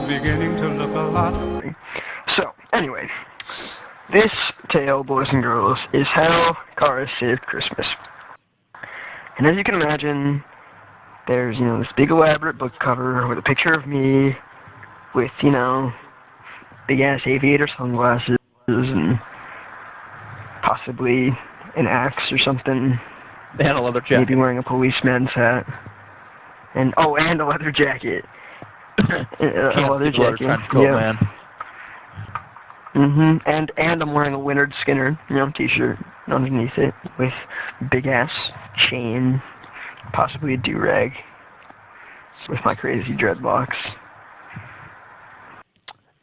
beginning to look a lot. So, anyway, this tale, boys and girls, is how Karus saved Christmas. And as you can imagine, there's, this big elaborate book cover with a picture of me with, big-ass aviator sunglasses and possibly an axe or something. And a leather jacket. Maybe wearing a policeman's hat. And a leather jacket. A leather jacket. Man. And I'm wearing a Leonard Skinner, t-shirt underneath it with big-ass chain, possibly a do-rag with my crazy dreadlocks.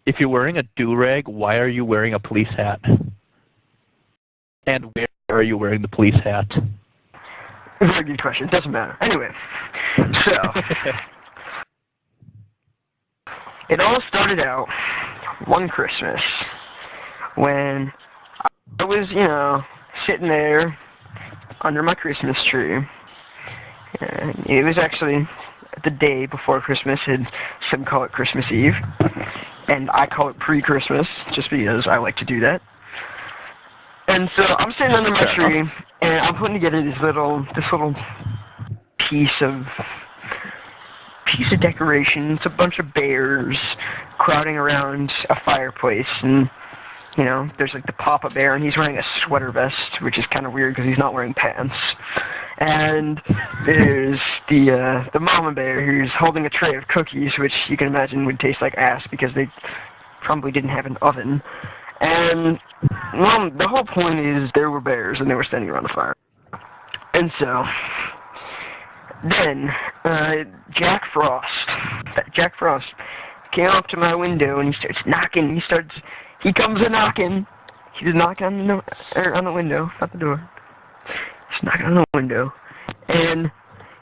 If you're wearing a do-rag, why are you wearing a police hat? And where are you wearing the police hat? Very good question. Doesn't matter. Anyway, so it all started out one Christmas when I was, sitting there under my Christmas tree. And it was actually the day before Christmas, and some call it Christmas Eve, and I call it pre-Christmas, just because I like to do that. And so I'm sitting under my tree, and I'm putting together this little piece of decoration. It's a bunch of bears crowding around a fireplace, and there's like the Papa Bear, and he's wearing a sweater vest, which is kind of weird because he's not wearing pants. And there's the Mama Bear, who's holding a tray of cookies, which you can imagine would taste like ass because they probably didn't have an oven. And the whole point is there were bears, and they were standing around the fire. And so then Jack Frost came up to my window, and he starts knocking. He comes a-knocking. He's knocking on the window, not the door. He's knocking on the window. And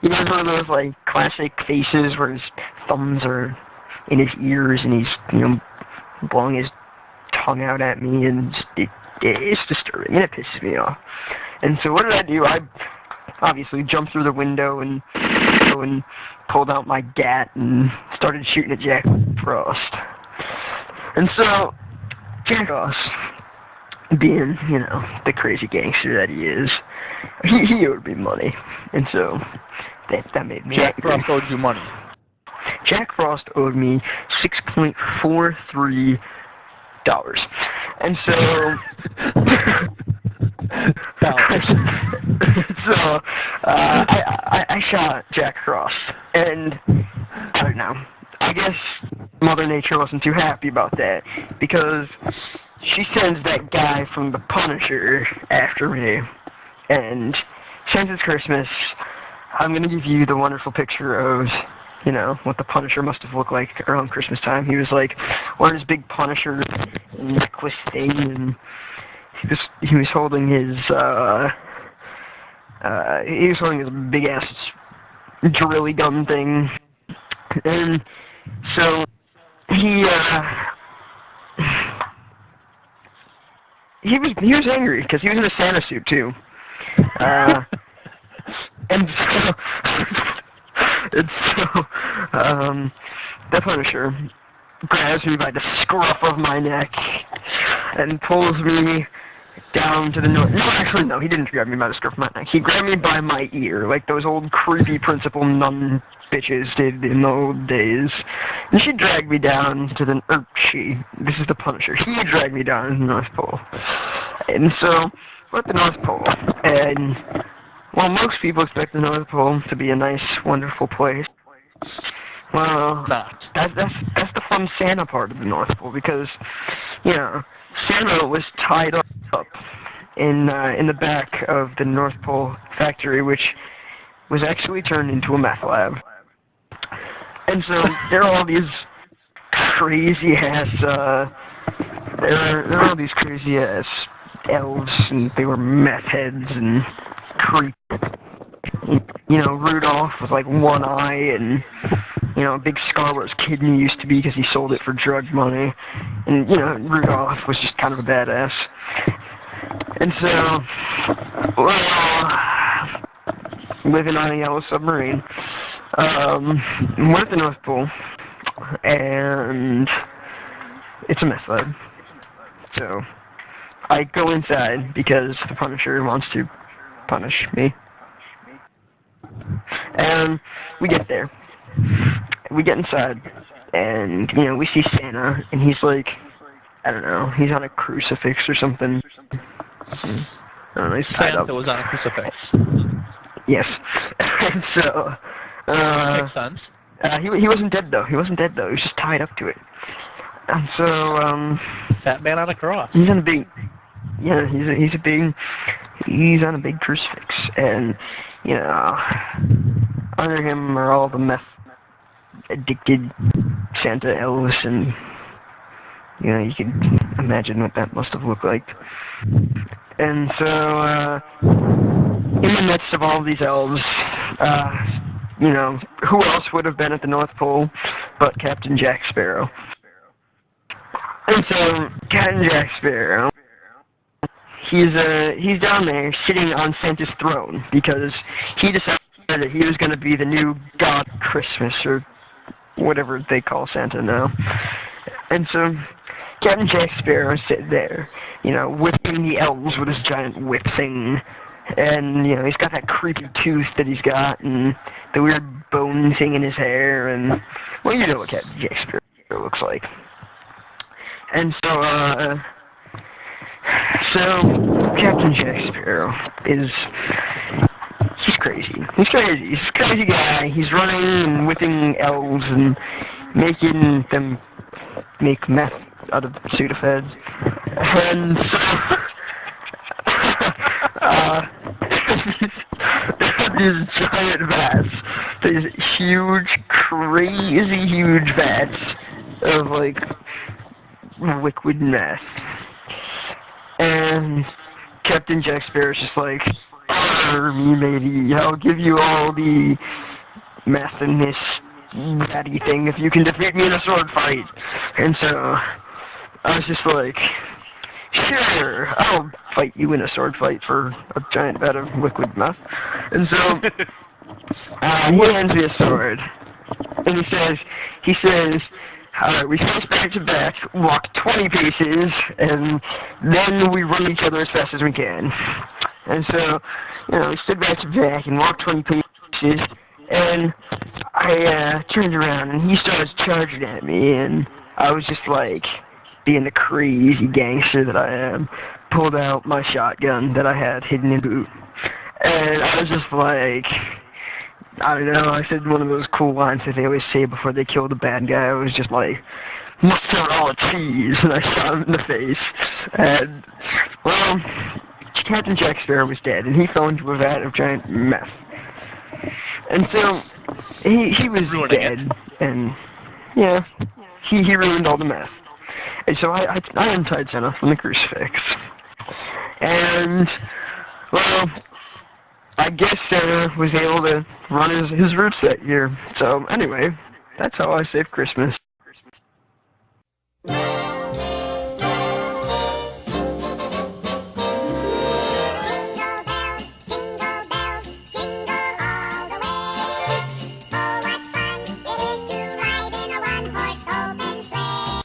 he has one of those, classic faces where his thumbs are in his ears, and he's, blowing his tongue out at me, and it's disturbing, and it pisses me off. And so what did I do? I obviously jumped through the window and pulled out my gat and started shooting at Jack Frost. And so Jack Frost, being, the crazy gangster that he is, he owed me money. And so that made me Jack angry. Frost owed you money. Jack Frost owed me $6.43. And so I shot Jack Frost, and I don't know, I guess Mother Nature wasn't too happy about that, because she sends that guy from the Punisher after me, and since it's Christmas, I'm going to give you the wonderful picture of, what the Punisher must have looked like around Christmas time. He was wearing his big Punisher necklace thing, and he was holding his big ass drilly gun thing, and so he was angry because he was in a Santa suit too, and so the Punisher grabs me by the scruff of my neck and pulls me down to the north. No, he didn't grab me by the scruff of my neck. He grabbed me by my ear, like those old creepy principal nun bitches did in the old days. And she dragged me down to this is the Punisher. He dragged me down to the North Pole. And so, we're at the North Pole, and while most people expect the North Pole to be a nice, wonderful place, well, that's the fun Santa part of the North Pole, because, Santa was tied up in the back of the North Pole factory, which was actually turned into a meth lab. And so there are all these crazy ass elves, and they were meth heads and creep. Rudolph with one eye, and a big scar where his kidney used to be because he sold it for drug money. And Rudolph was just kind of a badass. And so, living on a yellow submarine, we're at the North Pole, and it's a meth lab. So I go inside because the Punisher wants to punish me. And we get there. We get inside, and, you know, we see Santa, and he's like, I don't know, he's on a crucifix or something. I don't know, he's tied up. Santa was on a crucifix. Yes. And so, Makes sense. he wasn't dead though. He was just tied up to it. And so, Fat man on a cross. he's on a big, yeah, he's on a big crucifix, and, you know, under him are all the meth addicted Santa elves, and, you know, you can imagine what that must have looked like. And so, in the midst of all these elves, you know, who else would have been at the North Pole but Captain Jack Sparrow? And so, Captain Jack Sparrow, he's down there sitting on Santa's throne because he decided that he was going to be the new God of Christmas, or whatever they call Santa now. And so, Captain Jack Sparrow sitting there, you know, whipping the elves with his giant whip thing. And, you know, he's got that creepy tooth that he's got, and the weird bone thing in his hair, and, well, you know what Captain Jack Sparrow looks like. And so, Captain Jack Sparrow he's crazy. He's a crazy guy. He's running and whipping elves and making them make meth out of Sudafeds. And so, these giant vats, these huge, crazy huge vats of, like, liquid meth. And Captain Jack Sparrow's just like, "Order me, matey. I'll give you all the meth in this ratty thing if you can defeat me in a sword fight." And so I was just like, "Sure, I'll fight you in a sword fight for a giant vat of liquid meth." And so he hands me a sword, and he says, "Alright, we face back to back, walk 20 paces, and then we run each other as fast as we can." And so, you know, we stood back to back and walked 20 paces, and I turned around, and he started charging at me, and I was just like, being the crazy gangster that I am, pulled out my shotgun that I had hidden in the boot. And I was just like, I don't know, I said one of those cool lines that they always say before they kill the bad guy. I was just like, "Mustard all the cheese," and I shot him in the face. And, well, Captain Jack Sparrow was dead, and he fell into a vat of giant meth. And so, he was dead, and, yeah, he ruined all the meth. And so I untied Santa from the crucifix. And, well, I guess Santa was able to run his roots that year. So, anyway, that's how I saved Christmas.